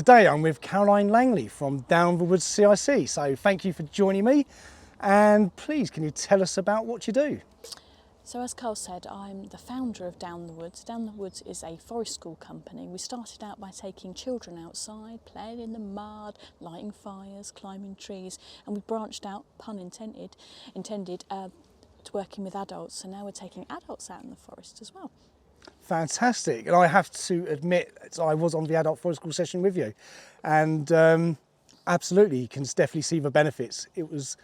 today I'm with Caroline Langley from Down the Woods C.I.C. So thank you for joining me, and please can you tell us about what you do? So as Carl said, I'm the founder of Down the Woods. Down the Woods is a forest school company. We started out by taking children outside, playing in the mud, lighting fires, climbing trees, and we branched out, pun intended, to working with adults. So now we're taking adults out in the forest as well. Fantastic. And I have to admit, I was on the adult forest school session with you, and absolutely, you can definitely see the benefits. It was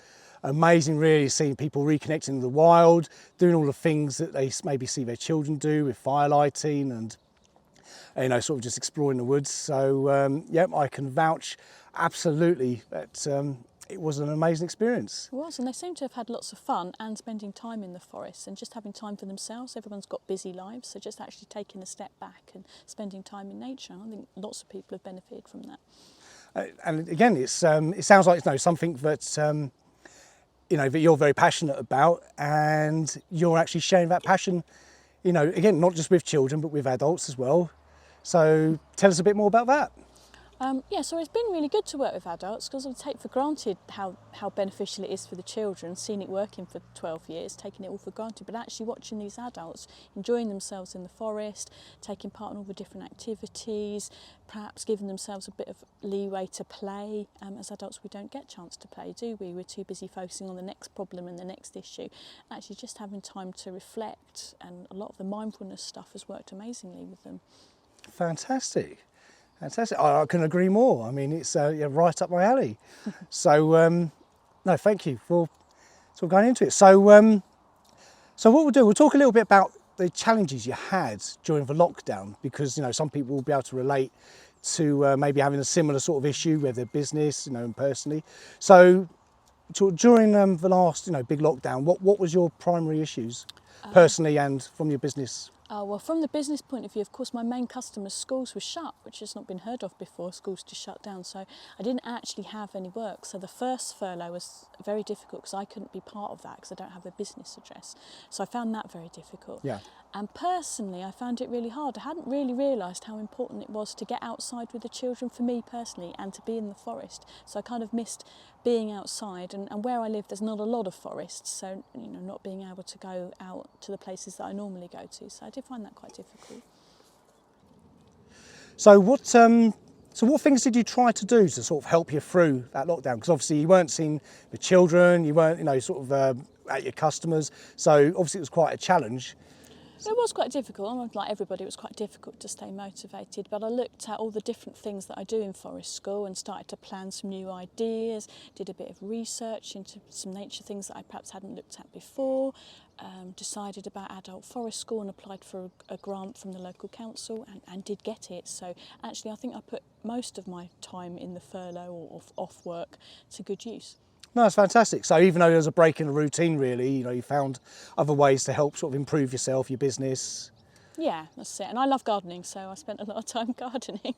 amazing really seeing people reconnecting with the wild, doing all the things that they maybe see their children do with firelighting and sort of just exploring the woods. So yep, I can vouch absolutely that it was an amazing experience. It was, and they seem to have had lots of fun and spending time in the forest and just having time for themselves. Everyone's got busy lives, so just actually taking a step back and spending time in nature. I think lots of people have benefited from that. And again, it sounds like something that that you're very passionate about, and you're actually sharing that passion, again, not just with children but with adults as well. So tell us a bit more about that. Yeah, so it's been really good to work with adults because I take for granted how beneficial it is for the children, seeing it working for 12 years, taking it all for granted, but actually watching these adults enjoying themselves in the forest, taking part in all the different activities, perhaps giving themselves a bit of leeway to play. As adults we don't get a chance to play, do we? We're too busy focusing on the next problem and the next issue. Actually just having time to reflect, and a lot of the mindfulness stuff has worked amazingly with them. Fantastic. Fantastic. I couldn't agree more. I mean, it's right up my alley. So, no, thank you for sort of going into it. So, so what we'll do, we'll talk a little bit about the challenges you had during the lockdown, because some people will be able to relate to maybe having a similar sort of issue with their business, and personally. So, during the last big lockdown, what was your primary issues personally and from your business? Well, from the business point of view, of course, my main customers' schools were shut, which has not been heard of before, schools to shut down. So I didn't actually have any work. So the first furlough was very difficult because I couldn't be part of that because I don't have a business address. So I found that very difficult. Yeah. And personally, I found it really hard. I hadn't really realised how important it was to get outside with the children for me personally and to be in the forest. So I kind of missed being outside, and where I live there's not a lot of forests, so not being able to go out to the places that I normally go to. So I did find that quite difficult. So what things did you try to do to sort of help you through that lockdown? Because obviously you weren't seeing the children, you weren't at your customers, so obviously it was quite a challenge. It was quite difficult. Like everybody, it was quite difficult to stay motivated, but I looked at all the different things that I do in forest school and started to plan some new ideas, did a bit of research into some nature things that I perhaps hadn't looked at before, decided about adult forest school and applied for a grant from the local council and did get it. So actually I think I put most of my time in the furlough or off work to good use. No, that's fantastic. So even though there was a break in the routine, really, you found other ways to help sort of improve yourself, your business. Yeah, that's it. And I love gardening, so I spent a lot of time gardening.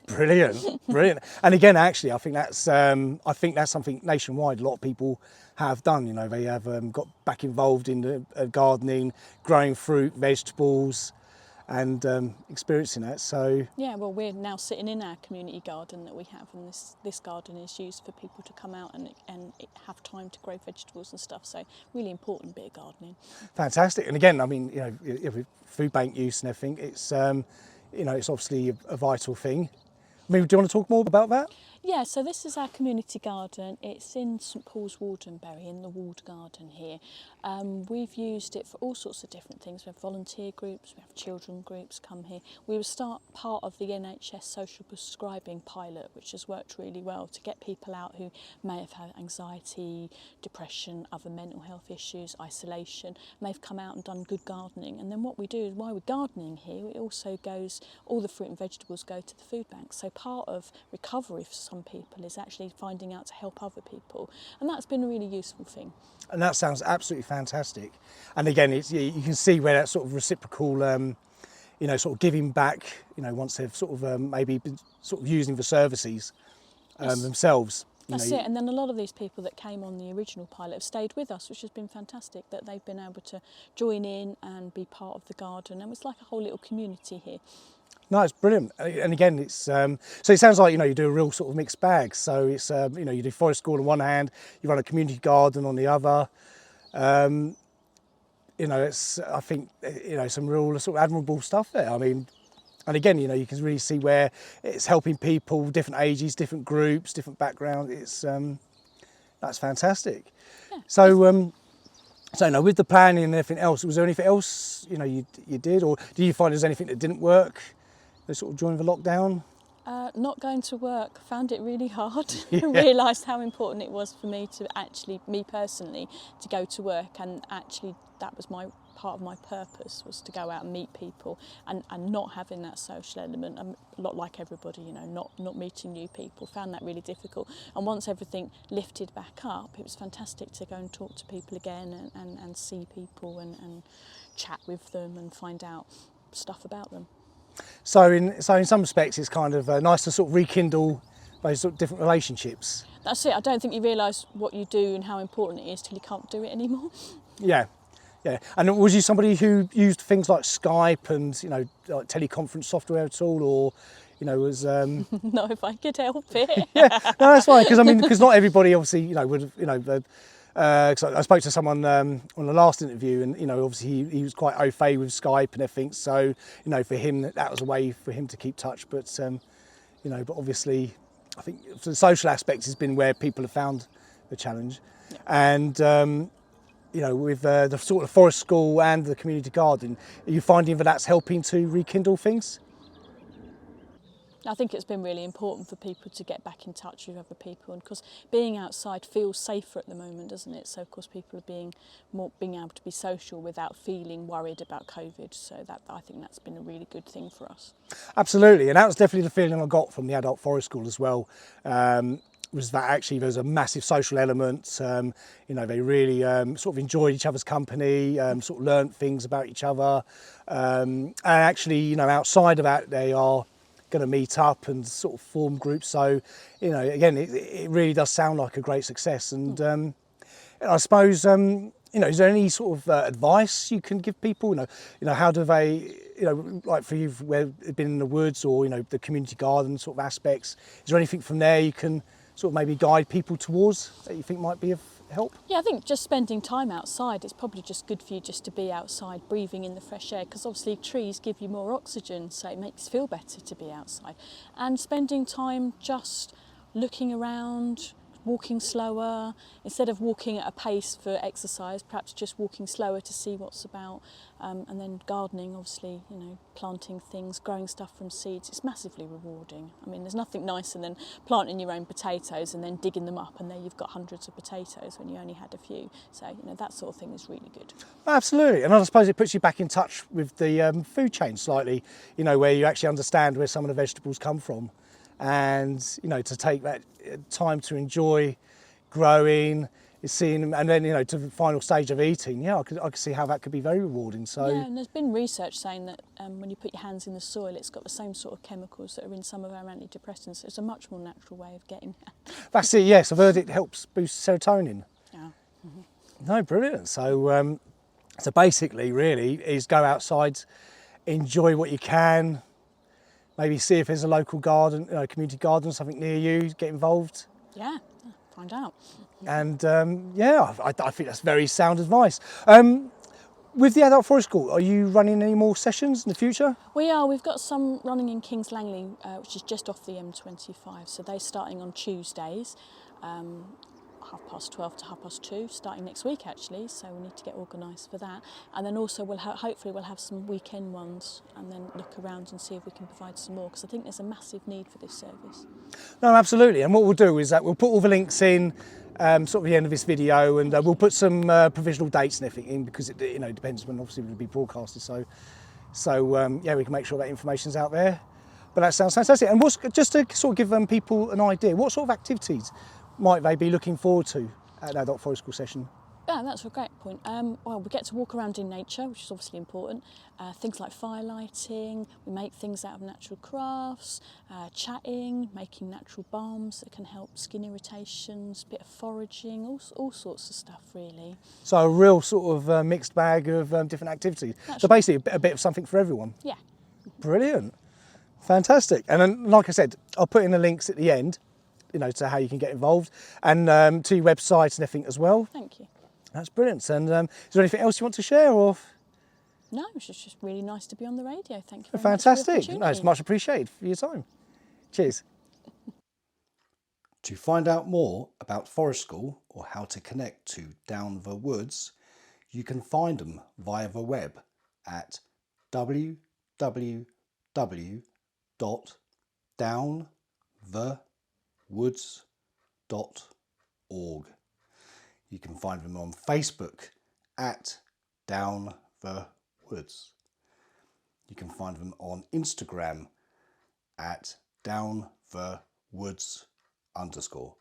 Brilliant, brilliant. And again, actually, I think that's something nationwide. A lot of people have done. They have got back involved in the gardening, growing fruit, vegetables, and experiencing that. So yeah, well, we're now sitting in our community garden that we have, and this garden is used for people to come out and have time to grow vegetables and stuff. So really important bit of gardening. Fantastic. And again, I mean, with food bank use and everything, it's it's obviously a vital thing. I mean, do you want to talk more about that? Yeah, so this is our community garden. It's in St Paul's Wardenbury, in the walled garden here. We've used it for all sorts of different things. We have volunteer groups, we have children groups come here. We were part of the NHS social prescribing pilot, which has worked really well to get people out who may have had anxiety, depression, other mental health issues, isolation, and they've come out and done good gardening. And then what we do is, while we're gardening here, it also all the fruit and vegetables go to the food bank. So part of recovery for some people is actually finding out to help other people, and that's been a really useful thing. And that sounds absolutely fantastic. And again, you can see where that sort of reciprocal, sort of giving back, once they've sort of maybe been sort of using the services themselves. That's it, and then a lot of these people that came on the original pilot have stayed with us, which has been fantastic, that they've been able to join in and be part of the garden, and it's like a whole little community here. No, it's brilliant. And again, it's so it sounds like, you do a real sort of mixed bag. So it's you do forest school on one hand, you run a community garden on the other. It's, I think, some real sort of admirable stuff there. I mean, and again, you can really see where it's helping people, different ages, different groups, different backgrounds. It's that's fantastic. Yeah. So with the planning and everything else, was there anything else you did, or did you find there's anything that didn't work? Sort of during the lockdown? Not going to work, found it really hard. Yeah. Realised how important it was for me to actually, me personally, to go to work, and actually that was my part of my purpose, was to go out and meet people, and not having that social element. I'm a lot like everybody, not meeting new people, found that really difficult. And once everything lifted back up, it was fantastic to go and talk to people again and see people and chat with them and find out stuff about them. So in some respects, it's kind of nice to sort of rekindle those sort of different relationships. That's it. I don't think you realise what you do and how important it is till you can't do it anymore. Yeah. And was you somebody who used things like Skype and like teleconference software at all, or was Not if I could help it. Yeah, no, that's fine, because not everybody obviously would cause I spoke to someone on the last interview, and obviously he was quite au fait with Skype and everything, so for him that was a way for him to keep touch, but but obviously I think the social aspect has been where people have found the challenge. Yeah. And with the sort of forest school and the community garden, are you finding that that's helping to rekindle things? I think it's been really important for people to get back in touch with other people, and because being outside feels safer at the moment, doesn't it? So of course people are being able to be social without feeling worried about COVID. So that, I think that's been a really good thing for us. Absolutely, and that was definitely the feeling I got from the adult forest school as well. Was that actually there's a massive social element. They really sort of enjoyed each other's company, sort of learnt things about each other, and actually outside of that they are going to meet up and sort of form groups. So again, it really does sound like a great success. And I suppose is there any sort of advice you can give people? How do they, like for you, where you've been in the woods or the community garden sort of aspects? Is there anything from there you can sort of maybe guide people towards that you think might be of help? Yeah, I think just spending time outside, it's probably just good for you just to be outside, breathing in the fresh air, because obviously trees give you more oxygen, so it makes you feel better to be outside. And spending time just looking around, walking slower, instead of walking at a pace for exercise, perhaps just walking slower to see what's about. And then gardening, obviously, planting things, growing stuff from seeds, it's massively rewarding. I mean, there's nothing nicer than planting your own potatoes and then digging them up, and there you've got hundreds of potatoes when you only had a few. So, that sort of thing is really good. Absolutely, and I suppose it puts you back in touch with the food chain slightly, where you actually understand where some of the vegetables come from, and to take that time to enjoy growing, seeing them, and then to the final stage of eating. I could see how that could be very rewarding. So yeah, and there's been research saying that when you put your hands in the soil, it's got the same sort of chemicals that are in some of our antidepressants. So it's a much more natural way of getting there. That's it. Yes, I've heard it helps boost serotonin. Yeah. No, brilliant. So so basically, really, is go outside, enjoy what you can. Maybe see if there's a local garden, community garden, something near you. Get involved. Yeah, find out. And I think that's very sound advice. With the Adult Forest School, are you running any more sessions in the future? We are. We've got some running in Kings Langley, which is just off the M25. So they're starting on Tuesdays, 12:30 to 2:30, starting next week actually. So we need to get organised for that. And then also hopefully we'll have some weekend ones, and then look around and see if we can provide some more, because I think there's a massive need for this service. No, absolutely. And what we'll do is that we'll put all the links in sort of the end of this video, and we'll put some provisional dates and everything in, because it depends when obviously it will be broadcasted. So we can make sure that information's out there. But that sounds fantastic. And just to sort of give people an idea, what sort of activities might they be looking forward to at an Adult Forest School session? Yeah, that's a great point. Well, we get to walk around in nature, which is obviously important. Things like firelighting, we make things out of natural crafts, chatting, making natural balms that can help skin irritations, bit of foraging, all sorts of stuff really. So a real sort of mixed bag of different activities. That's So right. basically a bit of something for everyone. Yeah, Brilliant. Fantastic. And then, like I said, I'll put in the links at the end, you know, to how you can get involved and to your website and everything as well. thank you. That's brilliant. And is there anything else you want to share? Or No, it's just really nice to be on the radio. Thank you very much for the fantastic. opportunity. No, it's much appreciated for your time. Cheers. To find out more about Forest School or how to connect to Down the Woods, you can find them via the web at www.downthewoods.org. You can find them on Facebook at Down the Woods. You can find them on Instagram at Down the Woods _.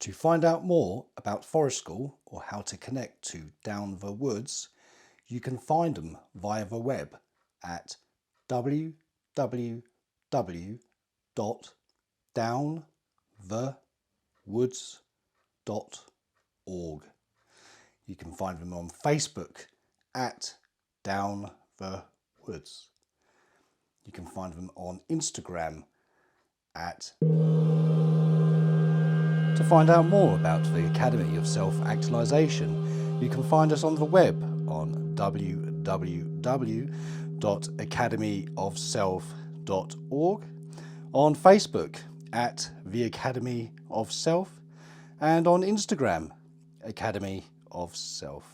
To find out more about Forest School or how to connect to Down the Woods, you can find them via the web at www.downthewoods.org. You can find them on Facebook at Down the Woods. You can find them on Instagram at. To find out more about the Academy of Self-Actualisation, you can find us on the web on www.academyofself.org, on Facebook at the Academy of Self, and on Instagram, Academy of Self.